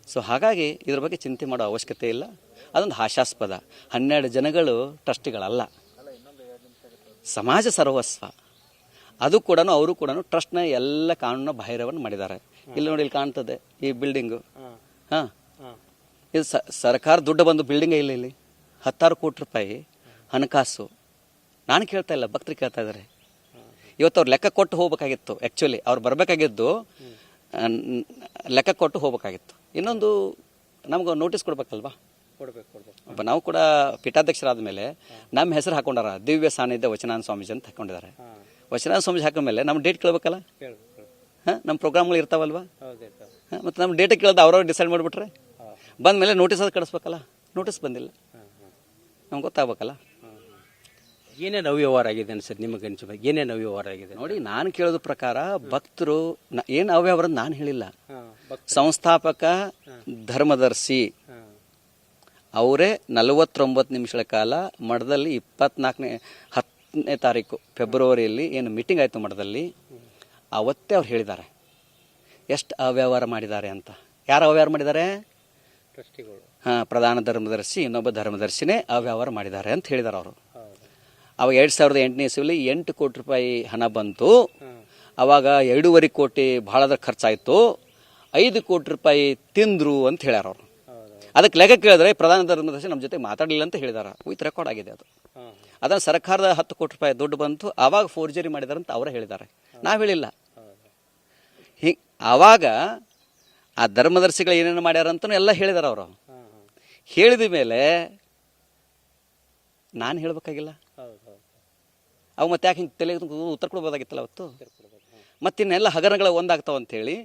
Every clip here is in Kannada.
ಸೊ ಹಾಗಾಗಿ ಇದ್ರ ಬಗ್ಗೆ ಚಿಂತೆ ಮಾಡೋ ಅವಶ್ಯಕತೆ ಇಲ್ಲ. ಅದೊಂದು ಹಾಸ್ಯಾಸ್ಪದ. 12 ಜನಗಳು ಟ್ರಸ್ಟಿಗಳಲ್ಲ, ಸಮಾಜ ಸರ್ವಸ್ವ. ಅದು ಕೂಡ ಅವರು ಕೂಡ ಟ್ರಸ್ಟ್ನ ಎಲ್ಲ ಕಾನೂನ ಬಾಹಿರವನ್ನು ಮಾಡಿದ್ದಾರೆ. ಇಲ್ಲಿ ನೋಡಿ, ಇಲ್ಲಿ ಕಾಣ್ತದೆ ಈ ಬಿಲ್ಡಿಂಗು. ಹಾಂ, ಇದು ಸರ್ಕಾರ ದುಡ್ಡು ಬಂದು ಬಿಲ್ಡಿಂಗೇ ಇಲ್ಲ. ಇಲ್ಲಿ 16 ಕೋಟಿ ರೂಪಾಯಿ ಹಣಕಾಸು. ನಾನು ಕೇಳ್ತಾ ಇಲ್ಲ, ಭಕ್ತರು ಕೇಳ್ತಾ ಇದ್ದಾರೆ. ಇವತ್ತು ಅವ್ರು ಲೆಕ್ಕ ಕೊಟ್ಟು ಹೋಗ್ಬೇಕಾಗಿತ್ತು. ಆ್ಯಕ್ಚುಲಿ ಅವ್ರು ಬರಬೇಕಾಗಿದ್ದು ಲೆಕ್ಕ ಕೊಟ್ಟು ಹೋಗ್ಬೇಕಾಗಿತ್ತು. ಇನ್ನೊಂದು ನಮ್ಗೆ ನೋಟಿಸ್ ಕೊಡ್ಬೇಕಲ್ವಾ? ಕೊಡಬೇಕು. ನಾವು ಕೂಡ ಪೀಠಾಧ್ಯಕ್ಷರಾದ ಮೇಲೆ ನಮ್ಮ ಹೆಸರು ಹಾಕೊಂಡಾರ, ದಿವ್ಯ ಸಾನ್ನಿಧ್ಯ ವಚನಾನಂದ ಸ್ವಾಮೀಜಿ ಅಂತ ಹಾಕೊಂಡಿದ್ದಾರೆ. ವಚನಾನಂದ ಸ್ವಾಮೀಜಿ ಹಾಕಿದ ಮೇಲೆ ನಮ್ಮ ಡೇಟ್ ಕೇಳಬೇಕಲ್ಲ? ಹಾಂ, ನಮ್ಮ ಪ್ರೋಗ್ರಾಮ್ಗಳು ಇರ್ತಾವಲ್ವಾ? ಮತ್ತು ನಮ್ಮ ಡೇಟ್ ಕೇಳೋದು ಅವ್ರವ್ರು ಡಿಸೈಡ್ ಮಾಡಿಬಿಟ್ರೆ ಬಂದ ಮೇಲೆ ನೋಟಿಸ್ ಅದು ಕಳಿಸ್ಬೇಕಲ್ಲ. ನೋಟಿಸ್ ಬಂದಿಲ್ಲ, ನಮ್ಗೆ ಗೊತ್ತಾಗಬೇಕಲ್ಲ. ಏನೇನು ಅವ್ಯವಹಾರ ಆಗಿದೆ ಅನ್ಸರ್ ನಿಮಗೆ? ಅನ್ಸಬೇಕು ಏನೇನು ಅವ್ಯವಹಾರ ಆಗಿದೆ ನೋಡಿ, ನಾನು ಕೇಳೋದ ಪ್ರಕಾರ ಭಕ್ತರು ಏನು ಅವ್ಯವಹಾರ ನಾನು ಹೇಳಿಲ್ಲ. ಸಂಸ್ಥಾಪಕ ಧರ್ಮದರ್ಶಿ ಅವರೇ 49 ನಿಮಿಷಗಳ ಕಾಲ ಮಠದಲ್ಲಿ 10ನೇ ತಾರೀಕು ಫೆಬ್ರವರಿಯಲ್ಲಿ ಏನು ಮೀಟಿಂಗ್ ಆಯಿತು ಮಠದಲ್ಲಿ, ಅವತ್ತೇ ಅವ್ರು ಹೇಳಿದ್ದಾರೆ ಎಷ್ಟು ಅವ್ಯವಹಾರ ಮಾಡಿದ್ದಾರೆ ಅಂತ. ಯಾರು ಅವ್ಯವಹಾರ ಮಾಡಿದ್ದಾರೆ? ಟ್ರಸ್ಟಿಗಳು. ಹಾಂ, ಪ್ರಧಾನ ಧರ್ಮದರ್ಶಿ ಇನ್ನೊಬ್ಬ ಧರ್ಮದರ್ಶಿನೇ ಅವ್ಯವಹಾರ ಮಾಡಿದ್ದಾರೆ ಅಂತ ಹೇಳಿದ್ದಾರೆ ಅವರು. ಅವಾಗ 2008ನೇ ಇಸವಿಯಲ್ಲಿ 8 ಕೋಟಿ ರೂಪಾಯಿ ಹಣ ಬಂತು. ಅವಾಗ 2.5 ಕೋಟಿ ಭಾಳದ್ರ ಖರ್ಚಾಯಿತು, 5 ಕೋಟಿ ರೂಪಾಯಿ ತಿಂದ್ರು ಅಂತ ಹೇಳ್ಯಾರ ಅವರು. ಅದಕ್ಕೆ ಲೆಕ್ಕ ಕೇಳಿದ್ರೆ ಪ್ರಧಾನ ಧರ್ಮದರ್ಶಿ ನಮ್ಮ ಜೊತೆ ಮಾತಾಡಲಿಲ್ಲ ಅಂತ ಹೇಳಿದಾರೆ. ವಿತ್ ರೆಕಾರ್ಡ್ ಆಗಿದೆ ಅದು. ಅದನ್ನು ಸರ್ಕಾರದ 10 ಕೋಟಿ ರೂಪಾಯಿ ದುಡ್ಡು ಬಂತು, ಆವಾಗ ಫೋರ್ಜರಿ ಮಾಡಿದಾರೆ ಅಂತ ಅವರೇ ಹೇಳಿದ್ದಾರೆ, ನಾವು ಹೇಳಿಲ್ಲ. ಆವಾಗ ಆ ಧರ್ಮದರ್ಶಿಗಳು ಏನೇನು ಮಾಡ್ಯಾರ ಅಂತಲೂ ಎಲ್ಲ ಹೇಳಿದಾರೆ ಅವರು. ಹೇಳಿದ ಮೇಲೆ ನಾನು ಹೇಳಬೇಕಾಗಿಲ್ಲ. ಅವು ಮತ್ತೆ ಯಾಕೆ ಹಿಂಗೆ ತಲೆ ಉತ್ತರ ಕೊಡ್ಬೋದಾಗಿತ್ತಲ್ಲ ಅವತ್ತು. ಮತ್ತಿನ್ನೆಲ್ಲ ಹಗರಣಗಳ ಒಂದಾಗ್ತಾವ ಅಂತೇಳಿ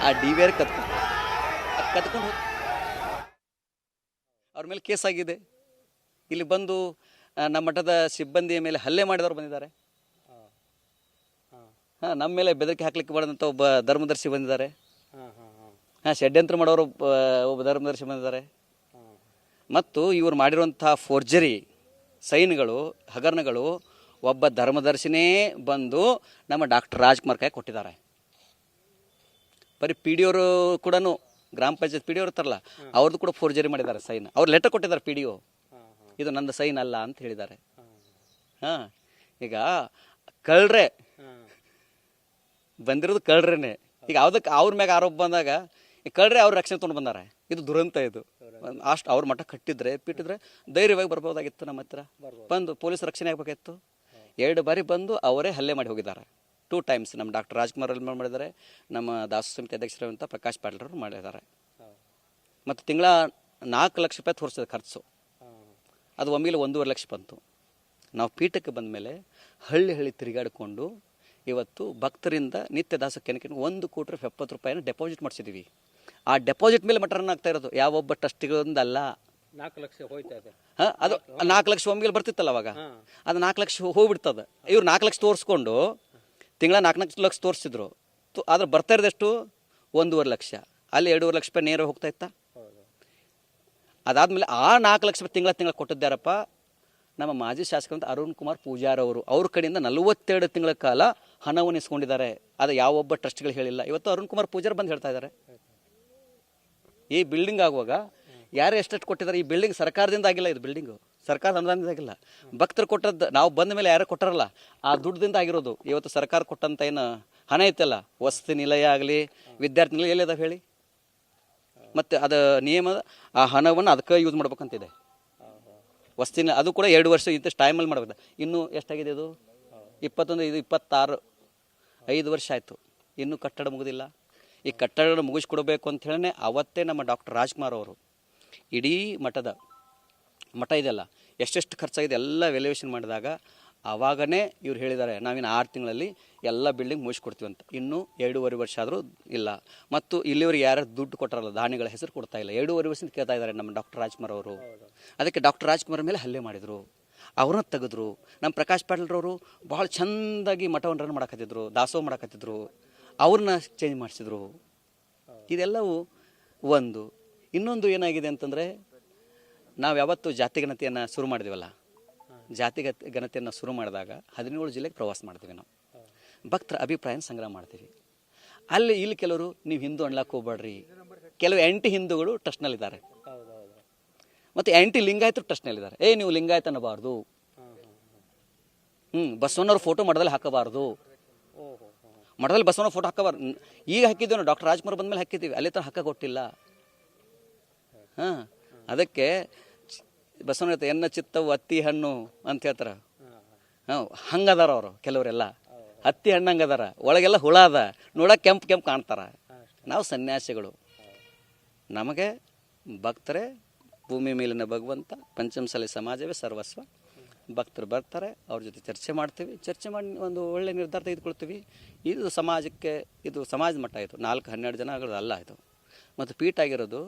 ಆ DVR ಕತ್ಕೊಂಡು ಅವ್ರ ಮೇಲೆ ಕೇಸ್ ಆಗಿದೆ. ಇಲ್ಲಿ ಬಂದು ನಮ್ಮ ಮಠದ ಸಿಬ್ಬಂದಿಯ ಮೇಲೆ ಹಲ್ಲೆ ಮಾಡಿದವರು ಬಂದಿದ್ದಾರೆ. ಹಾಂ, ನಮ್ಮ ಮೇಲೆ ಬೆದರಿಕೆ ಹಾಕ್ಲಿಕ್ಕೆ ಬಂದಂಥ ಒಬ್ಬ ಧರ್ಮದರ್ಶಿ ಬಂದಿದ್ದಾರೆ. ಹಾಂ, ಷಡ್ಯಂತ್ರ ಮಾಡೋರು ಒಬ್ಬ ಧರ್ಮದರ್ಶಿ ಬಂದಿದ್ದಾರೆ. ಮತ್ತು ಇವರು ಮಾಡಿರುವಂಥ ಫೋರ್ಜರಿ ಸೈನ್ಗಳು, ಹಗರಣಗಳು ಒಬ್ಬ ಧರ್ಮದರ್ಶಿನೇ ಬಂದು ನಮ್ಮ ಡಾಕ್ಟರ್ ರಾಜ್ಕುಮಾರ್ ಕೈ ಕೊಟ್ಟಿದ್ದಾರೆ. ಬರೀ PDO ಕೂಡ, ಗ್ರಾಮ ಪಂಚಾಯತ್ PDO ಇರ್ತಾರಲ್ಲ, ಅವ್ರದ್ದು ಕೂಡ ಫೋರ್ಜರಿ ಮಾಡಿದ್ದಾರೆ ಸೈನ್. ಅವ್ರು ಲೆಟರ್ ಕೊಟ್ಟಿದ್ದಾರೆ PDO, ಇದು ನಂದು ಸೈನ್ ಅಲ್ಲ ಅಂತ ಹೇಳಿದ್ದಾರೆ. ಹಾಂ, ಈಗ ಕಳ್ರೆ ಬಂದಿರೋದು ಕಳ್ರೇನೆ. ಈಗ ಯಾವುದಕ್ಕೆ ಅವ್ರ ಮ್ಯಾಗ ಆರೋಪ ಬಂದಾಗ ಈ ಕಳ್ರೆ ಅವ್ರ ರಕ್ಷಣೆ ತೊಗೊಂಡು ಬಂದಾರೆ. ಇದು ದುರಂತ. ಇದು ಅಷ್ಟು ಅವ್ರ ಮಠ ಕಟ್ಟಿದ್ರೆ ಪಿಟ್ಟಿದ್ರೆ ಧೈರ್ಯವಾಗಿ ಬರ್ಬೋದಾಗಿತ್ತು. ನಮ್ಮ ಹತ್ರ ಬಂದು ಪೊಲೀಸ್ ರಕ್ಷಣೆ ಆಗಬೇಕಾಗಿತ್ತು. 2 ಬಾರಿ ಬಂದು ಅವರೇ ಹಲ್ಲೆ ಮಾಡಿ ಹೋಗಿದ್ದಾರೆ. 2 ಟೈಮ್ಸ್ ನಮ್ಮ ಡಾಕ್ಟರ್ ರಾಜ್ಕುಮಾರ್ ಅಲ್ಲಿ ಮಾಡಿದ್ದಾರೆ, ನಮ್ಮ ದಾಸೋ ಸಮಿತಿ ಅಧ್ಯಕ್ಷರಂತ ಪ್ರಕಾಶ್ ಪಾಟೀಲ್ರವರು ಮಾಡಿದ್ದಾರೆ. ಮತ್ತು ತಿಂಗಳ 4 ಲಕ್ಷ ರೂಪಾಯಿ ತೋರಿಸಿದ ಖರ್ಚು. ಅದು ಒಮ್ಮೆಲೆ 1.5 ಲಕ್ಷ ಬಂತು. ನಾವು ಪೀಠಕ್ಕೆ ಬಂದ ಮೇಲೆ ಹಳ್ಳಿ ತಿರುಗಾಡಿಕೊಂಡು ಇವತ್ತು ಭಕ್ತರಿಂದ ನಿತ್ಯ ದಾಸ ಕೆನಕೆ 1 ಕೋಟಿ 70 ರೂಪಾಯಿನ ಡೆಪಾಸಿಟ್ ಮಾಡಿಸಿದ್ದೀವಿ. ಆ ಡೆಪಾಸಿಟ್ ಮೇಲೆ ಮಠ ರನ್ ಆಗ್ತಾ ಇರೋದು, ಯಾವೊಬ್ಬ ಟ್ರಸ್ಟಿಗಳಿಂದ ಅಲ್ಲ. 4 ಲಕ್ಷ ಹೋಯ್ತಾ ಇದೆ. ಹಾಂ, ಅದು 4 ಲಕ್ಷ ಒಮ್ಮೆಲೆ ಬರ್ತಿತ್ತಲ್ಲ ಅವಾಗ, ಅದು 4 ಲಕ್ಷ ಹೋಗ್ಬಿಡ್ತದೆ. ಇವ್ರು 4 ಲಕ್ಷ ತೋರಿಸ್ಕೊಂಡು ತಿಂಗಳ 4 ಲಕ್ಷ ತೋರಿಸಿದ್ರು. ಆದ್ರೆ ಬರ್ತಾ ಇರೋದೆಷ್ಟು? 1.5 ಲಕ್ಷ. ಅಲ್ಲಿ 2.5 ಲಕ್ಷ ರೂಪಾಯಿ ನೇರ ಹೋಗ್ತಾ ಇತ್ತಾ? ಅದಾದ್ಮೇಲೆ ಆ 4 ಲಕ್ಷ ರೂಪಾಯಿ ತಿಂಗಳ ಕೊಟ್ಟಿದ್ದಾರಪ್ಪ ನಮ್ಮ ಮಾಜಿ ಶಾಸಕರಂತ ಅರುಣ್ ಕುಮಾರ್ ಪೂಜಾರ್ ಅವರು. ಅವ್ರ ಕಡೆಯಿಂದ 42 ತಿಂಗಳ ಕಾಲ ಹಣವನ್ನು ಇಸ್ಕೊಂಡಿದ್ದಾರೆ. ಅದು ಯಾವೊಬ್ಬ ಟ್ರಸ್ಟ್ಗಳು ಹೇಳಿಲ್ಲ. ಇವತ್ತು ಅರುಣ್ ಕುಮಾರ್ ಪೂಜಾರ್ ಬಂದು ಹೇಳ್ತಾ ಇದ್ದಾರೆ, ಈ ಬಿಲ್ಡಿಂಗ್ ಆಗುವಾಗ ಯಾರು ಎಷ್ಟೆಷ್ಟು ಕೊಟ್ಟಿದ್ದಾರೆ. ಈ ಬಿಲ್ಡಿಂಗ್ ಸರ್ಕಾರದಿಂದ ಆಗಿಲ್ಲ, ಇದು ಬಿಲ್ಡಿಂಗು ಸರ್ಕಾರದ ಅನುದಾನದಿಂದ ಆಗಿಲ್ಲ, ಭಕ್ತರು ಕೊಟ್ಟದ್ದು. ನಾವು ಬಂದ ಮೇಲೆ ಯಾರು ಕೊಟ್ಟಾರಲ್ಲ ಆ ದುಡ್ಡದಿಂದ ಆಗಿರೋದು. ಇವತ್ತು ಸರ್ಕಾರ ಕೊಟ್ಟಂತ ಏನು ಹಣ ಐತಲ್ಲ, ವಸತಿ ನಿಲಯ ಆಗಲಿ, ವಿದ್ಯಾರ್ಥಿ ನಿಲಯ ಎಲ್ಲಿದಾವೆ ಹೇಳಿ? ಮತ್ತು ಅದು ನಿಯಮ, ಆ ಹಣವನ್ನು ಅದಕ್ಕೆ ಯೂಸ್ ಮಾಡ್ಬೇಕಂತಿದೆ. ವಸತಿನ ಅದು ಕೂಡ 2 ವರ್ಷ ಇಂಥ ಟೈಮಲ್ಲಿ ಮಾಡ್ಬೇಕು. ಇನ್ನೂ ಎಷ್ಟಾಗಿದೆ? ಇದು 21, ಇದು 26, 5 ವರ್ಷ ಆಯಿತು, ಇನ್ನೂ ಕಟ್ಟಡ ಮುಗಿದಿಲ್ಲ. ಈ ಕಟ್ಟಡ ಮುಗಿಸ್ಕೊಡ್ಬೇಕು ಅಂತ ಹೇಳಿ ಅವತ್ತೇ ನಮ್ಮ ಡಾಕ್ಟರ್ ರಾಜ್ಕುಮಾರ್ ಅವರು ಇಡೀ ಮಠ ಇದೆಯಲ್ಲ ಎಷ್ಟೆಷ್ಟು ಖರ್ಚಾಗಿದೆ ಎಲ್ಲ ವ್ಯಾಲ್ಯೂಯೇಷನ್ ಮಾಡಿದಾಗ ಆವಾಗನೇ ಇವ್ರು ಹೇಳಿದ್ದಾರೆ, ನಾವಿನ್ನು 6 ತಿಂಗಳಲ್ಲಿ ಎಲ್ಲ ಬಿಲ್ಡಿಂಗ್ ಮುಗಿಸ್ಕೊಡ್ತೀವಿ ಅಂತ. ಇನ್ನೂ 2.5 ವರ್ಷ ಆದರೂ ಇಲ್ಲ. ಮತ್ತು ಇಲ್ಲಿವರೆಗೆ ಯಾರು ದುಡ್ಡು ಕೊಟ್ಟಾರಲ್ಲ, ದಾನಿಗಳ ಹೆಸರು ಕೊಡ್ತಾ ಇಲ್ಲ. 2.5 ವರ್ಷದಿಂದ ಕೇಳ್ತಾ ಇದ್ದಾರೆ ನಮ್ಮ ಡಾಕ್ಟರ್ ರಾಜ್ಕುಮಾರ್ ಅವರು. ಅದಕ್ಕೆ ಡಾಕ್ಟರ್ ರಾಜ್ಕುಮಾರ್ ಮೇಲೆ ಹಲ್ಲೆ ಮಾಡಿದರು, ಅವ್ರನ್ನ ತೆಗೆದ್ರು. ನಮ್ಮ ಪ್ರಕಾಶ್ ಪಾಟೀಲ್ರವರು ಭಾಳ ಚೆಂದಾಗಿ ಮಠವನ್ನು ರನ್ ಮಾಡಕತ್ತಿದ್ರು, ದಾಸೋಹ ಮಾಡಕತ್ತಿದ್ರು, ಅವ್ರನ್ನ ಚೇಂಜ್ ಮಾಡಿಸಿದ್ರು. ಇದೆಲ್ಲವೂ ಒಂದು. ಇನ್ನೊಂದು ಏನಾಗಿದೆ ಅಂತಂದರೆ, ನಾವು ಯಾವತ್ತು ಜಾತಿಗಣತಿಯನ್ನು ಶುರು ಮಾಡಿದೀವಲ್ಲ, ಗಣತಿಯನ್ನು ಶುರು ಮಾಡಿದಾಗ 17 ಜಿಲ್ಲೆಗೆ ಪ್ರವಾಸ ಮಾಡ್ತೀವಿ. ನಾವು ಭಕ್ತರ ಅಭಿಪ್ರಾಯನ ಸಂಗ್ರಹ ಮಾಡ್ತೀವಿ. ಇಲ್ಲಿ ಕೆಲವರು ನೀವು ಹಿಂದೂ ಅನ್ಲಕ್ಕೆ ಹೋಗ್ಬೇಡ್ರಿ, ಕೆಲವು ಆ್ಯಂಟಿ ಹಿಂದೂಗಳು ಟ್ರಸ್ಟ್ನಲ್ಲಿದ್ದಾರೆ ಮತ್ತು ಆ್ಯಂಟಿ ಲಿಂಗಾಯತರು ಟ್ರಸ್ಟ್ನಲ್ಲಿದ್ದಾರೆ. ನೀವು ಲಿಂಗಾಯತ ಅನ್ನಬಾರ್ದು, ಬಸವಣ್ಣವ್ರ ಫೋಟೋ ಮಠದಲ್ಲಿ ಹಾಕಬಾರ್ದು, ಮಠದಲ್ಲಿ ಬಸವಣ್ಣ ಫೋಟೋ ಹಾಕಬಾರ್ದು. ಈಗ ಹಾಕಿದ್ದೇವೆ ನಾವು, ಡಾಕ್ಟರ್ ರಾಜ್ಕುಮಾರ್ ಬಂದಮೇಲೆ ಹಾಕಿದ್ದೀವಿ, ಅಲ್ಲಿ ತರ ಹಾಕ ಕೊಟ್ಟಿಲ್ಲ. ಅದಕ್ಕೆ ಬಸವಣ್ಣ ಹೇಳ್ತಾರೆ, ಎನ್ನ ಚಿತ್ತವು ಹತ್ತಿ ಹಣ್ಣು ಅಂತ ಹೇಳ್ತಾರೆ. ಹಂಗದಾರ ಅವರು ಕೆಲವರೆಲ್ಲ, ಹತ್ತಿ ಹಣ್ಣು ಹಂಗದಾರ, ಒಳಗೆಲ್ಲ ಹುಳ ಅದ, ನೋಡಕ್ಕೆ ಕೆಂಪು ಕೆಂಪು ಕಾಣ್ತಾರ. ನಾವು ಸನ್ಯಾಸಿಗಳು, ನಮಗೆ ಭಕ್ತರೇ ಭೂಮಿ ಮೇಲಿನ ಭಗವಂತ, ಪಂಚಮಸಾಲಿ ಸಮಾಜವೇ ಸರ್ವಸ್ವ. ಭಕ್ತರು ಬರ್ತಾರೆ, ಅವ್ರ ಜೊತೆ ಚರ್ಚೆ ಮಾಡ್ತೀವಿ, ಚರ್ಚೆ ಮಾಡಿ ಒಂದು ಒಳ್ಳೆ ನಿರ್ಧಾರ ತೆಗೆದುಕೊಳ್ತೀವಿ. ಇದು ಸಮಾಜಕ್ಕೆ, ಇದು ಸಮಾಜ ಮಟ್ಟ, ಇದು 4-12 ಜನಗಳು ಅಲ್ಲ ಇದು. ಮತ್ತು ಪೀಠ ಆಗಿರೋದು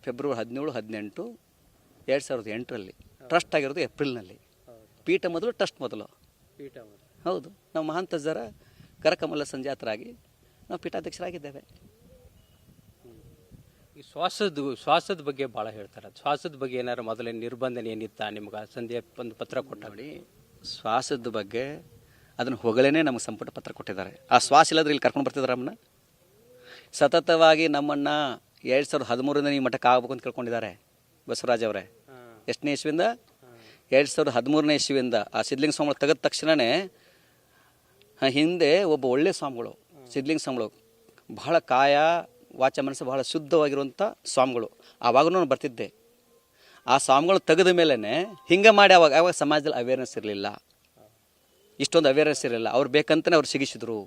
ಫೆಬ್ರವರಿ 17-18, 2008ರಲ್ಲಿ. ಟ್ರಸ್ಟ್ ಆಗಿರೋದು ಏಪ್ರಿಲ್ನಲ್ಲಿ. ಪೀಠ ಮೊದಲು, ಟ್ರಸ್ಟ್ ಮೊದಲು. ಹೌದು, ನಾವು ಮಹಾಂತಜ್ಜರ ಕರಕಮಲ ಸಂಜಾತರಾಗಿ ನಾವು ಪೀಠಾಧ್ಯಕ್ಷರಾಗಿದ್ದೇವೆ. ಈ ಶ್ವಾಸದ ಬಗ್ಗೆ ಭಾಳ ಹೇಳ್ತಾರೆ. ಶ್ವಾಸದ ಬಗ್ಗೆ ಏನಾರು ಮೊದಲೇ ನಿರ್ಬಂಧನೆ ಏನಿತ್ತ ನಿಮ್ಗೆ? ಸಂಧ್ಯಾ ಒಂದು ಪತ್ರ ಕೊಟ್ಟ ನೋಡಿ, ಶ್ವಾಸದ ಬಗ್ಗೆ ಅದನ್ನು ಹೊಗಳೇನೆ ನಮಗೆ ಸಂಪುಟ ಪತ್ರ ಕೊಟ್ಟಿದ್ದಾರೆ. ಆ ಶ್ವಾಸ ಇಲ್ಲದ್ರೆ ಇಲ್ಲಿ ಕರ್ಕೊಂಡು ಬರ್ತಿದ್ದಾರೆ ನಮ್ಮನ್ನ. ಸತತವಾಗಿ ನಮ್ಮನ್ನು 2013ನೇ ಈ ಮಟ್ಟಕ್ಕೆ ಆಗಬೇಕು ಅಂತ ಕೇಳ್ಕೊಂಡಿದ್ದಾರೆ ಬಸವರಾಜ್ ಅವರೇ. ಎಷ್ಟನೇ ಇಸ್ವಿಯಿಂದ? 2013ನೇ ಇಸ್ವಿಯಿಂದ. ಆ ಸಿದ್ಧಲಿಂಗ ಸ್ವಾಮಿಗಳು ತೆಗೆದ ತಕ್ಷಣವೇ ಹಿಂದೆ ಒಬ್ಬ ಒಳ್ಳೆ ಸ್ವಾಮಿಗಳು, ಸಿದ್ಧಲಿಂಗ ಸ್ವಾಮಿಗಳು, ಬಹಳ ಕಾಯ ವಾಚ ಮನಸ್ಸು ಬಹಳ ಶುದ್ಧವಾಗಿರುವಂಥ ಸ್ವಾಮಿಗಳು. ಆವಾಗೂ ನಾನು ಬರ್ತಿದ್ದೆ. ಆ ಸ್ವಾಮಿಗಳು ತೆಗೆದ ಮೇಲೇ ಹಿಂಗೆ ಮಾಡಿ ಆವಾಗ ಸಮಾಜದಲ್ಲಿ ಅವೇರ್ನೆಸ್ ಇರಲಿಲ್ಲ, ಇಷ್ಟೊಂದು ಅವೇರ್ನೆಸ್ ಇರಲಿಲ್ಲ. ಅವ್ರು ಬೇಕಂತಲೇ ಅವ್ರು ಸಿಗಿಸಿದ್ರು.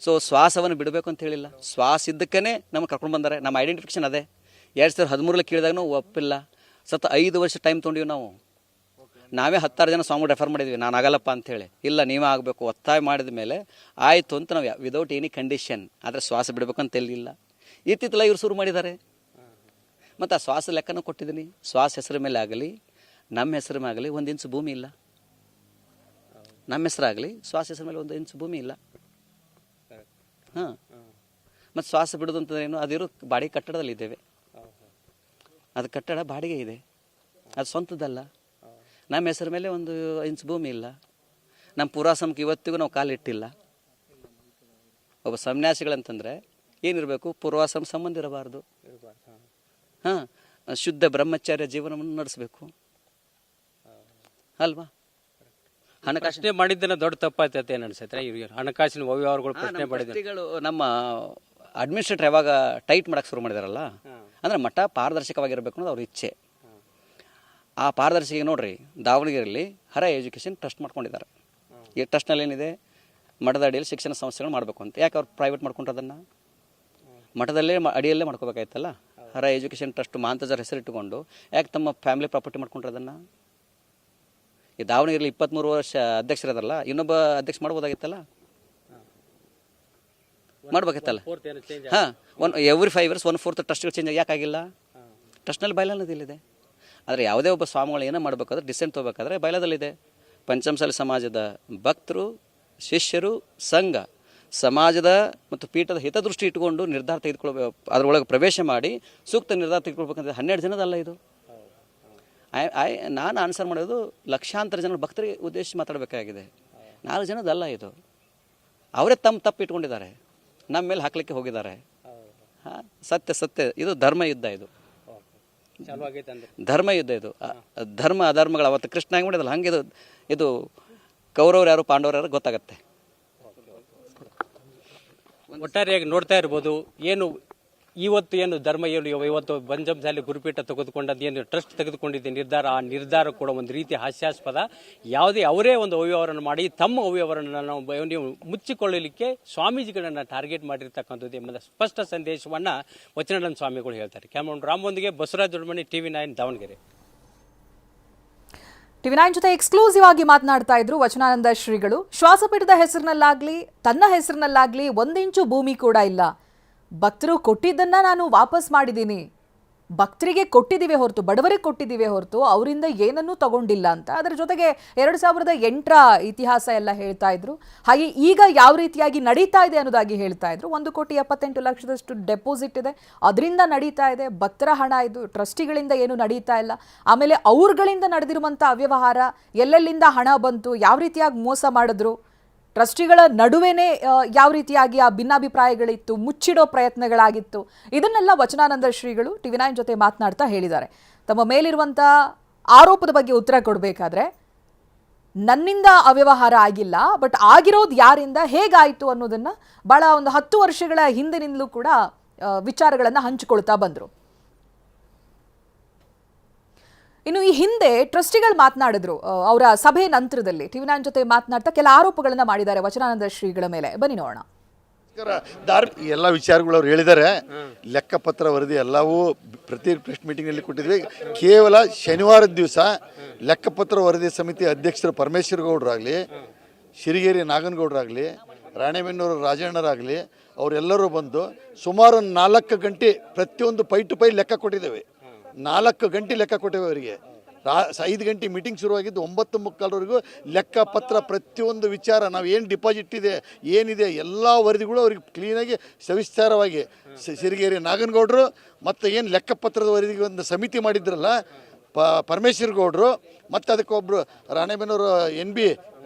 ಸೊ ಶ್ವಾಸವನ್ನು ಬಿಡಬೇಕು ಅಂತ ಹೇಳಿಲ್ಲ, ಶ್ವಾಸ ಇದ್ದಕ್ಕೇ ನಮಗೆ ಕರ್ಕೊಂಡು ಬಂದಾರೆ. ನಮ್ಮ ಐಡೆಂಟಿಫಿಕೇಶನ್ ಅದೇ. 2013ರಲ್ಲಿ ಕೇಳಿದಾಗ ನಾವು ಒಪ್ಪಿಲ್ಲ. 5 ವರ್ಷ ಟೈಮ್ ತೊಗೊಂಡಿವಿ ನಾವು. ನಾವೇ 10 ಜನ ಸ್ವಾಮಿಗಳು ರೆಫರ್ ಮಾಡಿದ್ವಿ, ನಾನು ಆಗಲ್ಲಪ್ಪ ಅಂಥೇಳಿ. ಇಲ್ಲ, ನೀವೇ ಆಗಬೇಕು ಒತ್ತಾಯ ಮಾಡಿದ ಮೇಲೆ ಆಯಿತು ಅಂತ ನಾವು ವಿದೌಟ್ ಎನಿ ಕಂಡೀಷನ್. ಆದರೆ ಶ್ವಾಸ ಬಿಡಬೇಕು ಅಂತ ಹೇಳಿಲ್ಲ. ಇತ್ತಿತ್ತಲ್ಲ ಇವ್ರು ಶುರು ಮಾಡಿದ್ದಾರೆ. ಮತ್ತು ಆ ಶ್ವಾಸ ಲೆಕ್ಕನೂ ಕೊಟ್ಟಿದ್ದೀನಿ. ಶ್ವಾಸ ಹೆಸರ ಮೇಲೆ ಆಗಲಿ, ನಮ್ಮ ಹೆಸರ ಮೇಲೆ ಆಗಲಿ 1 ಇಂಚು ಭೂಮಿ ಇಲ್ಲ. ನಮ್ಮ ಹೆಸರಾಗಲಿ ಶ್ವಾಸ ಹೆಸರ ಮೇಲೆ 1 ಇಂಚು ಭೂಮಿ ಇಲ್ಲ. ಮತ್ತು ಶ್ವಾಸ ಬಿಡೋದು ಅಂತಂದ್ರೇನು? ಅದಿರೋ ಬಾಡಿಗೆ ಕಟ್ಟಡದಲ್ಲಿ ಇದ್ದೇವೆ. ಅದು ಕಟ್ಟಡ ಬಾಡಿಗೆ ಇದೆ, ಅದು ಸ್ವಂತದಲ್ಲ. ನಮ್ಮ ಹೆಸರ ಮೇಲೆ 1 ಇಂಚು ಭೂಮಿ ಇಲ್ಲ. ನಮ್ಮ ಪುರಾಸಂಕ್ಕೆ ಇವತ್ತಿಗೂ ನಾವು ಕಾಲಿಟ್ಟಿಲ್ಲ. ಒಬ್ಬ ಸನ್ಯಾಸಿಗಳಂತಂದರೆ ಏನಿರಬೇಕು? ಪೂರ್ವಾಶ್ರಮ ಸಂಬಂಧ ಇರಬಾರ್ದು. ಶುದ್ಧ ಬ್ರಹ್ಮಚಾರ್ಯ ಜೀವನವನ್ನು ನಡೆಸಬೇಕು ಅಲ್ವಾ? ಪ್ರಶ್ನೆ ಮಾಡಿದ್ದನ್ನ ದೊಡ್ಡ ತಪ್ಪಾಯ್ತೈತೆ ಏನು ಅನ್ಸೈತೆ? ಹಣಕಾಸಿನ ವ್ಯವಹಾರಗಳು ಪ್ರಶ್ನೆ ಮಾಡಿದ್ರು. ನಮ್ಮ ಅಡ್ಮಿನಿಸ್ಟ್ರೇಟರ್ ಯಾವಾಗ ಟೈಟ್ ಮಾಡಕ್ಕೆ ಶುರು ಮಾಡಿದಾರಲ್ಲ, ಅಂದರೆ ಮಠ ಪಾರದರ್ಶಕವಾಗಿರಬೇಕು ಅನ್ನೋದು ಅವ್ರ ಇಚ್ಛೆ. ಆ ಪಾರದರ್ಶಿಗೆ ನೋಡ್ರಿ, ದಾವಣಗೆರೆಯಲ್ಲಿ ಹರ ಎಜುಕೇಷನ್ ಟ್ರಸ್ಟ್ ಮಾಡ್ಕೊಂಡಿದ್ದಾರೆ. ಈ ಟ್ರಸ್ಟ್ನಲ್ಲಿ ಏನಿದೆ? ಮಠದ ಅಡಿಯಲ್ಲಿ ಶಿಕ್ಷಣ ಸಂಸ್ಥೆಗಳು ಮಾಡಬೇಕು ಅಂತ. ಯಾಕೆ ಅವ್ರು ಪ್ರೈವೇಟ್ ಮಾಡ್ಕೊಂಡ್ರೆ ಅದನ್ನು? ಮಠದಲ್ಲೇ ಅಡಿಯಲ್ಲೇ ಮಾಡ್ಕೋಬೇಕಾಯ್ತಲ್ಲ. ಹರ ಎಜುಕೇಷನ್ ಟ್ರಸ್ಟ್ ಮಹಾಂತಜರ ಹೆಸರಿಟ್ಟುಕೊಂಡು ಯಾಕೆ ತಮ್ಮ ಫ್ಯಾಮಿಲಿ ಪ್ರಾಪರ್ಟಿ ಮಾಡ್ಕೊಂಡ್ರೆ ಅದನ್ನು? ಈ ದಾವಣಗೆರೆಯಲ್ಲಿ 23 ವರ್ಷ ಅಧ್ಯಕ್ಷರದಲ್ಲ, ಇನ್ನೊಬ್ಬ ಅಧ್ಯಕ್ಷ ಮಾಡ್ಬೋದಾಗಿತ್ತಲ್ಲ, ಮಾಡ್ಬೇಕಿತ್ತಲ್ಲ. ಎವ್ರಿ 5 ಇಯರ್ಸ್ 1/4 ಟ್ರಸ್ಟ್ಗಳು ಚೇಂಜ್ ಆಗಿ ಯಾಕಾಗಿಲ್ಲ? ಟ್ರಸ್ಟ್ನಲ್ಲಿ ಬಯಲಾನದಿಲ್ಲಿದೆ. ಆದರೆ ಯಾವುದೇ ಒಬ್ಬ ಸ್ವಾಮಿಗಳು ಏನೋ ಮಾಡಬೇಕಾದ್ರೆ ಡಿಸೆಂಟ್ ತೊಗೋಬೇಕಾದ್ರೆ ಬಯಲಾದಲ್ಲಿದೆ. ಪಂಚಮಸಾಲಿ ಸಮಾಜದ ಭಕ್ತರು, ಶಿಷ್ಯರು, ಸಂಘ, ಸಮಾಜದ ಮತ್ತು ಪೀಠದ ಹಿತದೃಷ್ಟಿ ಇಟ್ಕೊಂಡು ನಿರ್ಧಾರ ತೆಗೆದುಕೊಳ್ಬೇಕು. ಅದರೊಳಗೆ ಪ್ರವೇಶ ಮಾಡಿ ಸೂಕ್ತ ನಿರ್ಧಾರ ತೆಗೆದುಕೊಳ್ಬೇಕಂದ್ರೆ 12 ಜನದಲ್ಲ ಇದು. ನಾನು ಆನ್ಸರ್ ಮಾಡೋದು ಲಕ್ಷಾಂತರ ಜನ ಭಕ್ತರಿಗೆ ಉದ್ದೇಶಿಸಿ ಮಾತಾಡಬೇಕಾಗಿದೆ. 4 ಜನದಲ್ಲ ಇದು. ಅವರೇ ತಮ್ಮ ತಪ್ಪು ಇಟ್ಕೊಂಡಿದ್ದಾರೆ, ನಮ್ಮ ಮೇಲೆ ಹಾಕ್ಲಿಕ್ಕೆ ಹೋಗಿದ್ದಾರೆ. ಸತ್ಯ ಇದು ಧರ್ಮ ಯುದ್ಧ. ಇದು ಧರ್ಮ ಯುದ್ಧ. ಇದು ಧರ್ಮ ಅಧರ್ಮಗಳು ಅವತ್ತು ಕೃಷ್ಣ ಹೆಂಗೆ ಮಾಡಿದಲ್ಲ ಹಂಗೆ ಇದು ಕೌರವರು ಯಾರು ಪಾಂಡವರು ಯಾರು ಗೊತ್ತಾಗತ್ತೆ. ಒಟ್ಟಾರೆಯಾಗಿ ನೋಡ್ತಾ ಇರ್ಬೋದು. ಏನು ಇವತ್ತು ಏನು ಧರ್ಮ ಏನು ಇವತ್ತು ಪಂಚಮಸಾಲಿ ಗುರುಪೀಠ ತೆಗೆದುಕೊಂಡದ್ದು ಏನು ಟ್ರಸ್ಟ್ ತೆಗೆದುಕೊಂಡಿದ್ದೆ ನಿರ್ಧಾರ, ಆ ನಿರ್ಧಾರ ಕೂಡ ಒಂದು ರೀತಿ ಹಾಸ್ಯಾಸ್ಪದ. ಯಾವುದೇ ಅವರೇ ಒಂದು ಅವ್ಯವಹಾರವನ್ನು ಮಾಡಿ ತಮ್ಮ ಅವ್ಯವಹಾರವನ್ನು ನಾವು ಮುಚ್ಚಿಕೊಳ್ಳಲಿಕ್ಕೆ ಸ್ವಾಮೀಜಿಗಳನ್ನ ಟಾರ್ಗೆಟ್ ಮಾಡಿರ್ತಕ್ಕಂಥದ್ದು ಎಂಬ ಸ್ಪಷ್ಟ ಸಂದೇಶವನ್ನು ವಚನಾನಂದ ಸ್ವಾಮಿಗಳು ಹೇಳ್ತಾರೆ. ಕ್ಯಾಮರಾಮನ್ ರಾಮೊಂದಿಗೆ ಬಸವರಾಜ್ ದೊಡ್ಡಮನಿ, TV9 ದಾವಣಗೆರೆ. TV9 ಜೊತೆ ಎಕ್ಸ್ಕ್ಲೂಸಿವ್ ಆಗಿ ಮಾತನಾಡ್ತಾ ಇದ್ರು ವಚನಾನಂದ ಶ್ರೀಗಳು. ಶ್ವಾಸಪೀಠದ ಹೆಸರಿನಲ್ಲಾಗ್ಲಿ ತನ್ನ ಹೆಸರಿನಲ್ಲಾಗ್ಲಿ 1 ಇಂಚು ಭೂಮಿ ಕೂಡ ಇಲ್ಲ. ಭಕ್ತರು ಕೊಟ್ಟಿದ್ದನ್ನ ನಾನು ವಾಪಸ್ ಮಾಡಿದ್ದೀನಿ. ಭಕ್ತರಿಗೆ ಕೊಟ್ಟಿದ್ದೀವಿ ಹೊರತು, ಬಡವರಿಗೆ ಕೊಟ್ಟಿದ್ದೀವಿ ಹೊರತು ಅವರಿಂದ ಏನನ್ನೂ ತಗೊಂಡಿಲ್ಲ ಅಂತ. ಅದರ ಜೊತೆಗೆ 2008ರ ಇತಿಹಾಸ ಎಲ್ಲ ಹೇಳ್ತಾ ಇದ್ರು. ಹಾಗೆ ಈಗ ಯಾವ ರೀತಿಯಾಗಿ ನಡೀತಾ ಇದೆ ಅನ್ನೋದಾಗಿ ಹೇಳ್ತಾ ಇದ್ರು. 1,78,00,000 ಡೆಪಾಸಿಟ್ ಇದೆ, ಅದರಿಂದ ನಡೀತಾ ಇದೆ. ಭಕ್ತರ ಹಣ ಇದು, ಟ್ರಸ್ಟಿಗಳಿಂದ ಏನು ನಡೀತಾ ಇಲ್ಲ. ಆಮೇಲೆ ಅವ್ರುಗಳಿಂದ ನಡೆದಿರುವಂಥ ಅವ್ಯವಹಾರ, ಎಲ್ಲೆಲ್ಲಿಂದ ಹಣ ಬಂತು, ಯಾವ ರೀತಿಯಾಗಿ ಮೋಸ ಮಾಡಿದ್ರು, ಟ್ರಸ್ಟಿಗಳ ನಡುವೆನೇ ಯಾವ ರೀತಿಯಾಗಿ ಆ ಭಿನ್ನಾಭಿಪ್ರಾಯಗಳಿತ್ತು, ಮುಚ್ಚಿಡೋ ಪ್ರಯತ್ನಗಳಾಗಿತ್ತು, ಇದನ್ನೆಲ್ಲ ವಚನಾನಂದ ಶ್ರೀಗಳು TV9 ಜೊತೆ ಮಾತನಾಡ್ತಾ ಹೇಳಿದ್ದಾರೆ. ತಮ್ಮ ಮೇಲಿರುವಂಥ ಆರೋಪದ ಬಗ್ಗೆ ಉತ್ತರ ಕೊಡಬೇಕಾದ್ರೆ ನನ್ನಿಂದ ಅವ್ಯವಹಾರ ಆಗಿಲ್ಲ, ಬಟ್ ಆಗಿರೋದು ಯಾರಿಂದ, ಹೇಗಾಯಿತು ಅನ್ನೋದನ್ನ ಬಹಳ ಒಂದು 10 ವರ್ಷಗಳ ಹಿಂದಿನಿಂದಲೂ ಕೂಡ ವಿಚಾರಗಳನ್ನು ಹಂಚಿಕೊಳ್ತಾ ಬಂದರು. ಇನ್ನು ಈ ಹಿಂದೆ ಟ್ರಸ್ಟಿಗಳು ಮಾತನಾಡಿದ್ರು ಅವರ ಸಭೆ ನಂತರದಲ್ಲಿ TV9 ಜೊತೆ ಮಾತನಾಡ್ತಾ ಕೆಲ ಆರೋಪಗಳನ್ನ ಮಾಡಿದ್ದಾರೆ ವಚನಾನಂದ ಶ್ರೀಗಳ ಮೇಲೆ. ಬನ್ನಿ ನೋಡೋಣ. ಎಲ್ಲ ವಿಚಾರಗಳು ಅವ್ರು ಹೇಳಿದ್ದಾರೆ. ಲೆಕ್ಕಪತ್ರ ವರದಿ ಎಲ್ಲವೂ ಪ್ರತಿ ಪ್ರೆಸ್ ಮೀಟಿಂಗಲ್ಲಿ ಕೊಟ್ಟಿದ್ವಿ. ಕೇವಲ ಶನಿವಾರದ ದಿವಸ ಲೆಕ್ಕಪತ್ರ ವರದಿ ಸಮಿತಿ ಅಧ್ಯಕ್ಷರು ಪರಮೇಶ್ವರ ಗೌಡರಾಗಲಿ, ಶಿರಿಗೇರಿ ನಾಗನಗೌಡರಾಗಲಿ, ರಾಣೆಬೆನ್ನೂರು ರಾಜಣ್ಣರಾಗಲಿ ಅವರೆಲ್ಲರೂ ಬಂದು ಸುಮಾರು 4 ಗಂಟೆ ಪ್ರತಿಯೊಂದು ಪೈ ಟು ಪೈ ಲೆಕ್ಕ ಕೊಟ್ಟಿದ್ದೇವೆ. 4 ಗಂಟೆ ಲೆಕ್ಕ ಕೊಟ್ಟೇವೆ ಅವರಿಗೆ. 5 ಗಂಟೆ ಮೀಟಿಂಗ್ ಶುರುವಾಗಿದ್ದು 9:45ವರೆಗೂ ಲೆಕ್ಕಪತ್ರ ಪ್ರತಿಯೊಂದು ವಿಚಾರ, ನಾವು ಏನು ಡಿಪಾಸಿಟ್ ಇದೆ ಏನಿದೆ ಎಲ್ಲ ವರದಿಗಳು ಅವ್ರಿಗೆ ಕ್ಲೀನಾಗಿ ಸವಿಸ್ತಾರವಾಗಿ ಸಿರಿಗೇರಿ ನಾಗನಗೌಡರು ಮತ್ತು ಏನು ಲೆಕ್ಕಪತ್ರದ ವರದಿಗೆ ಒಂದು ಸಮಿತಿ ಮಾಡಿದ್ರಲ್ಲ ಪರಮೇಶ್ವರ ಗೌಡರು ಮತ್ತು ಅದಕ್ಕೊಬ್ಬರು ರಾಣೆಬೆನ್ನೂರು NB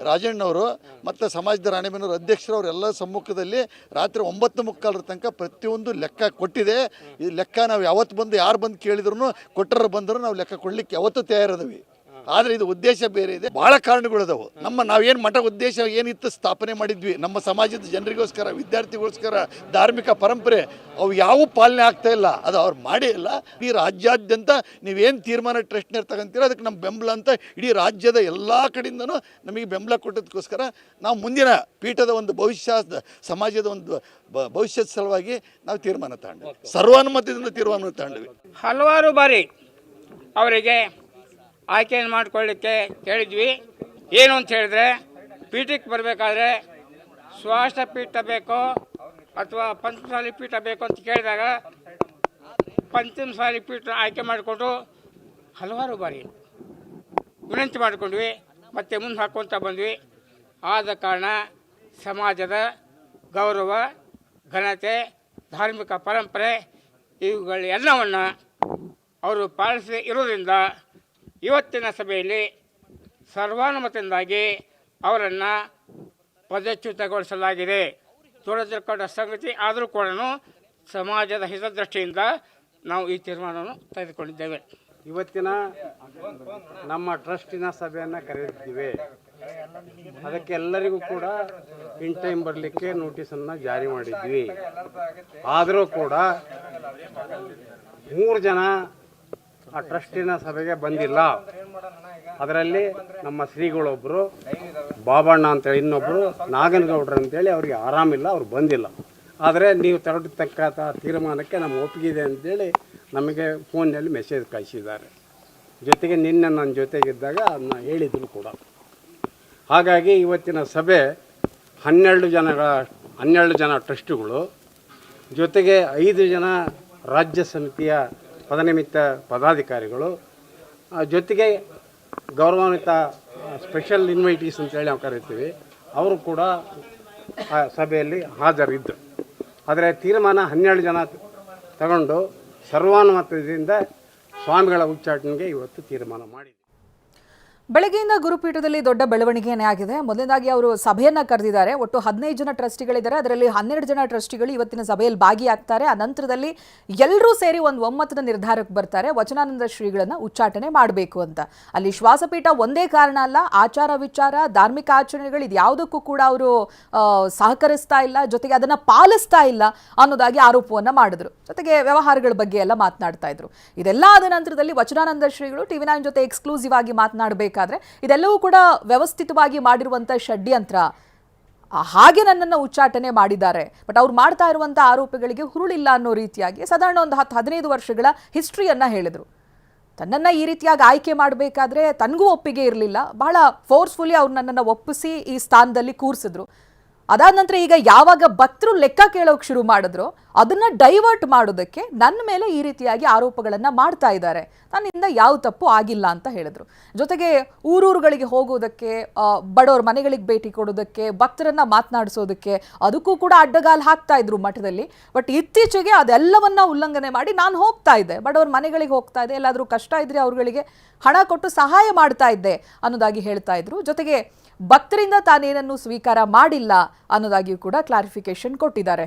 ರಾಜಣ್ಣವರು ಮತ್ತು ಸಮಾಜದ ರಾಣೆಬೆನ್ನೂರು ಅಧ್ಯಕ್ಷರು ಅವರೆಲ್ಲ ಸಮ್ಮುಖದಲ್ಲಿ ರಾತ್ರಿ 9:45 ತನಕ ಪ್ರತಿಯೊಂದು ಲೆಕ್ಕ ಕೊಟ್ಟಿದೆ. ಈ ಲೆಕ್ಕ ನಾವು ಯಾವತ್ತು ಬಂದು ಯಾರು ಬಂದು ಕೇಳಿದ್ರು ಕೊಟ್ಟರು ಬಂದರೂ ನಾವು ಲೆಕ್ಕ ಕೊಡಲಿಕ್ಕೆ ಯಾವತ್ತೂ ತಯಾರದವಿ. ಆದರೆ ಇದು ಉದ್ದೇಶ ಬೇರೆ ಇದೆ, ಭಾಳ ಕಾರಣಗಳದಾವು. ನಾವೇನು ಮಠ ಉದ್ದೇಶ ಏನಿತ್ತು ಸ್ಥಾಪನೆ ಮಾಡಿದ್ವಿ ನಮ್ಮ ಸಮಾಜದ ಜನರಿಗೋಸ್ಕರ, ವಿದ್ಯಾರ್ಥಿಗೋಸ್ಕರ, ಧಾರ್ಮಿಕ ಪರಂಪರೆ ಅವು ಯಾವ ಪಾಲನೆ ಆಗ್ತಾ ಇಲ್ಲ, ಅದು ಅವ್ರು ಮಾಡೇ ಇಲ್ಲ. ಈ ರಾಜ್ಯಾದ್ಯಂತ ನೀವೇನು ತೀರ್ಮಾನ ಟ್ರಸ್ಟ್ನವ್ರು ತಗೊಂತೀರ ಅದಕ್ಕೆ ನಮ್ಮ ಬೆಂಬಲ ಅಂತ ಇಡೀ ರಾಜ್ಯದ ಎಲ್ಲ ಕಡೆಯಿಂದನೂ ನಮಗೆ ಬೆಂಬಲ ಕೊಟ್ಟದಕ್ಕೋಸ್ಕರ ನಾವು ಮುಂದಿನ ಪೀಠದ ಒಂದು ಸಮಾಜದ ಒಂದು ಭವಿಷ್ಯದ ಸಲುವಾಗಿ ನಾವು ತೀರ್ಮಾನ ತಗೊಂಡ್ವಿ. ಸರ್ವಾನುಮತದಿಂದ ತೀರ್ಮಾನ ತಗೊಂಡ್ವಿ. ಹಲವಾರು ಬಾರಿ ಅವರಿಗೆ ಆಯ್ಕೆಯನ್ನು ಮಾಡಿಕೊಳ್ಳಿಕ್ಕೆ ಕೇಳಿದ್ವಿ. ಏನು ಅಂತ ಹೇಳಿದ್ರೆ, ಪೀಠಕ್ಕೆ ಬರಬೇಕಾದ್ರೆ ಸ್ವಾಷ್ಟ ಪೀಠ ಬೇಕೋ ಅಥವಾ ಪಂಚಮಸಾಲಿ ಪೀಠ ಬೇಕು ಅಂತ ಕೇಳಿದಾಗ ಪಂಚಮಸಾಲಿ ಪೀಠ ಆಯ್ಕೆ ಮಾಡಿಕೊಂಡು ಹಲವಾರು ಬಾರಿ ವಿನಂತಿ ಮಾಡಿಕೊಂಡ್ವಿ, ಮತ್ತೆ ಮುಂದೆ ಹಾಕ್ಕೊತ ಬಂದ್ವಿ. ಆದ ಕಾರಣ ಸಮಾಜದ ಗೌರವ, ಘನತೆ, ಧಾರ್ಮಿಕ ಪರಂಪರೆ ಇವುಗಳೆಲ್ಲವನ್ನು ಅವರು ಪಾಲಿಸಿ ಇರೋದ್ರಿಂದ ಇವತ್ತಿನ ಸಭೆಯಲ್ಲಿ ಸರ್ವಾನುಮತದಿಂದಾಗಿ ಅವರನ್ನು ಪದಚ್ಯುತಗೊಳಿಸಲಾಗಿದೆ. ದುರದೃಷ್ಟಕರ ಸಂಗತಿ ಆದರೂ ಕೂಡ ಸಮಾಜದ ಹಿತದೃಷ್ಟಿಯಿಂದ ನಾವು ಈ ತೀರ್ಮಾನವನ್ನು ತೆಗೆದುಕೊಂಡಿದ್ದೇವೆ. ಇವತ್ತಿನ ನಮ್ಮ ಟ್ರಸ್ಟಿನ ಸಭೆಯನ್ನು ಕರೆದಿದ್ದೀವಿ. ಅದಕ್ಕೆ ಎಲ್ಲರಿಗೂ ಕೂಡ ಇನ್ ಟೈಮ್ ಬರಲಿಕ್ಕೆ ನೋಟಿಸನ್ನು ಜಾರಿ ಮಾಡಿದ್ವಿ. ಆದರೂ ಕೂಡ 3 ಜನ ಆ ಟ್ರಸ್ಟಿನ ಸಭೆಗೆ ಬಂದಿಲ್ಲ. ಅದರಲ್ಲಿ ನಮ್ಮ ಶ್ರೀಗಳೊಬ್ಬರು, ಬಾಬಣ್ಣ ಅಂತೇಳಿ ಇನ್ನೊಬ್ಬರು, ನಾಗನಗೌಡ್ರು ಅಂತೇಳಿ ಅವ್ರಿಗೆ ಆರಾಮಿಲ್ಲ, ಅವ್ರು ಬಂದಿಲ್ಲ. ಆದರೆ ನೀವು ತರತಕ್ಕಂಥ ತೀರ್ಮಾನಕ್ಕೆ ನಮ್ಮ ಒಪ್ಪಿಗೆ ಇದೆ ಅಂತೇಳಿ ನಮಗೆ ಫೋನ್ನಲ್ಲಿ ಮೆಸೇಜ್ ಕಳಿಸಿದ್ದಾರೆ. ಜೊತೆಗೆ ನಿನ್ನೆ ನನ್ನ ಜೊತೆಗಿದ್ದಾಗ ಅದನ್ನ ಹೇಳಿದ್ರು ಕೂಡ. ಹಾಗಾಗಿ ಇವತ್ತಿನ ಸಭೆ 12 ಜನ ಟ್ರಸ್ಟಿಗಳು ಜೊತೆಗೆ 5 ಜನ ರಾಜ್ಯ ಸಮಿತಿಯ ಪದನಿಮಿತ್ತ ಪದಾಧಿಕಾರಿಗಳು ಜೊತೆಗೆ ಗೌರವಾನ್ವಿತ ಸ್ಪೆಷಲ್ ಇನ್ವೈಟೀಸ್ ಅಂತೇಳಿ ನಾವು ಕರಿತೀವಿ, ಅವರು ಕೂಡ ಆ ಸಭೆಯಲ್ಲಿ ಹಾಜರಿದ್ದರು. ಆದರೆ ತೀರ್ಮಾನ 12 ಜನ ತಗೊಂಡು ಸರ್ವಾನುಮತದಿಂದ ಸ್ವಾಮಿಗಳ ಉಚ್ಚಾಟನೆಗೆ ಇವತ್ತು ತೀರ್ಮಾನ ಮಾಡಿದೆ. ಬೆಳಗ್ಗೆಯಿಂದ ಗುರುಪೀಠದಲ್ಲಿ ದೊಡ್ಡ ಬೆಳವಣಿಗೆನೇ ಆಗಿದೆ. ಮೊದಲನೇದಾಗಿ ಅವರು ಸಭೆಯನ್ನ ಕರೆದಿದ್ದಾರೆ. ಒಟ್ಟು 15 ಜನ ಟ್ರಸ್ಟಿಗಳಿದ್ದಾರೆ. ಅದರಲ್ಲಿ 12 ಜನ ಟ್ರಸ್ಟಿಗಳು ಇವತ್ತಿನ ಸಭೆಯಲ್ಲಿ ಭಾಗಿಯಾಗ್ತಾರೆ. ಆ ನಂತರದಲ್ಲಿ ಎಲ್ಲರೂ ಸೇರಿ ಒಂದು ಒಮ್ಮತದ ನಿರ್ಧಾರಕ್ಕೆ ಬರ್ತಾರೆ, ವಚನಾನಂದ ಶ್ರೀಗಳನ್ನ ಉಚ್ಚಾಟನೆ ಮಾಡಬೇಕು ಅಂತ. ಅಲ್ಲಿ ಶ್ವಾಸಪೀಠ ಒಂದೇ ಕಾರಣ ಅಲ್ಲ, ಆಚಾರ ವಿಚಾರ, ಧಾರ್ಮಿಕ ಆಚರಣೆಗಳು ಇದು ಯಾವುದಕ್ಕೂ ಕೂಡ ಅವರು ಸಹಕರಿಸ್ತಾ ಇಲ್ಲ, ಜೊತೆಗೆ ಅದನ್ನ ಪಾಲಿಸ್ತಾ ಇಲ್ಲ ಅನ್ನೋದಾಗಿ ಆರೋಪವನ್ನ ಮಾಡಿದ್ರು. ಜೊತೆಗೆ ವ್ಯವಹಾರಗಳ ಬಗ್ಗೆ ಎಲ್ಲ ಮಾತನಾಡ್ತಾ ಇದ್ರು. ಇದೆಲ್ಲ ಆದ ನಂತರದಲ್ಲಿ ವಚನಾನಂದ ಶ್ರೀಗಳು TV9 ಜೊತೆ ಎಕ್ಸ್ಕ್ಲೂಸಿವ್ ಆಗಿ ಮಾತನಾಡಬೇಕು. ಇದೆಲ್ಲವೂ ಕೂಡ ವ್ಯವಸ್ಥಿತವಾಗಿ ಮಾಡಿರುವಂತ ಷಡ್ಯಂತ್ರ, ಹಾಗೆ ನನ್ನನ್ನು ಉಚ್ಚಾಟನೆ ಮಾಡಿದ್ದಾರೆ. ಬಟ್ ಅವ್ರು ಮಾಡ್ತಾ ಇರುವಂತ ಆರೋಪಗಳಿಗೆ ಹುರುಳಿಲ್ಲ ಅನ್ನೋ ರೀತಿಯಾಗಿ ಸಾಧಾರಣ ಒಂದು 10-15 ವರ್ಷಗಳ ಹಿಸ್ಟ್ರಿಯನ್ನ ಹೇಳಿದ್ರು. ತನ್ನನ್ನು ಈ ರೀತಿಯಾಗಿ ಆಯ್ಕೆ ಮಾಡಬೇಕಾದ್ರೆ ತನಗೂ ಒಪ್ಪಿಗೆ ಇರಲಿಲ್ಲ, ಬಹಳ ಫೋರ್ಸ್ಫುಲಿ ಅವ್ರು ನನ್ನನ್ನು ಒಪ್ಪಿಸಿ ಈ ಸ್ಥಾನದಲ್ಲಿ ಕೂರಿಸಿದ್ರು. ಅದಾದ ನಂತರ ಈಗ ಯಾವಾಗ ಭಕ್ತರು ಲೆಕ್ಕ ಕೇಳೋಕೆ ಶುರು ಮಾಡಿದ್ರು, ಅದನ್ನ ಡೈವರ್ಟ್ ಮಾಡೋದಕ್ಕೆ ನನ್ನ ಮೇಲೆ ಈ ರೀತಿಯಾಗಿ ಆರೋಪಗಳನ್ನ ಮಾಡ್ತಾ ಇದ್ದಾರೆ, ನನ್ನಿಂದ ಯಾವ ತಪ್ಪು ಆಗಿಲ್ಲ ಅಂತ ಹೇಳಿದ್ರು. ಜೊತೆಗೆ ಊರೂರುಗಳಿಗೆ ಹೋಗೋದಕ್ಕೆ, ಬಡವ್ರ ಮನೆಗಳಿಗೆ ಭೇಟಿ ಕೊಡೋದಕ್ಕೆ, ಭಕ್ತರನ್ನ ಮಾತನಾಡಿಸೋದಕ್ಕೆ ಅದಕ್ಕೂ ಕೂಡ ಅಡ್ಡಗಾಲು ಹಾಕ್ತಾ ಇದ್ರು ಮಠದಲ್ಲಿ. ಬಟ್ ಇತ್ತೀಚೆಗೆ ಅದೆಲ್ಲವನ್ನ ಉಲ್ಲಂಘನೆ ಮಾಡಿ ನಾನು ಹೋಗ್ತಾ ಇದ್ದೆ, ಬಡವ್ರ ಮನೆಗಳಿಗೆ ಹೋಗ್ತಾ ಇದ್ದೆ, ಎಲ್ಲಾದರೂ ಕಷ್ಟ ಇದ್ರೆ ಅವ್ರುಗಳಿಗೆ ಹಣ ಕೊಟ್ಟು ಸಹಾಯ ಮಾಡ್ತಾ ಇದ್ದೆ ಅನ್ನೋದಾಗಿ ಹೇಳ್ತಾ ಇದ್ರು. ಜೊತೆಗೆ ಭಕ್ತರಿಂದ ತಾನೇನನ್ನು ಸ್ವೀಕಾರ ಮಾಡಿಲ್ಲ ಅನ್ನೋದಾಗಿಯೂ ಕೂಡ ಕ್ಲಾರಿಫಿಕೇಶನ್ ಕೊಟ್ಟಿದ್ದಾರೆ.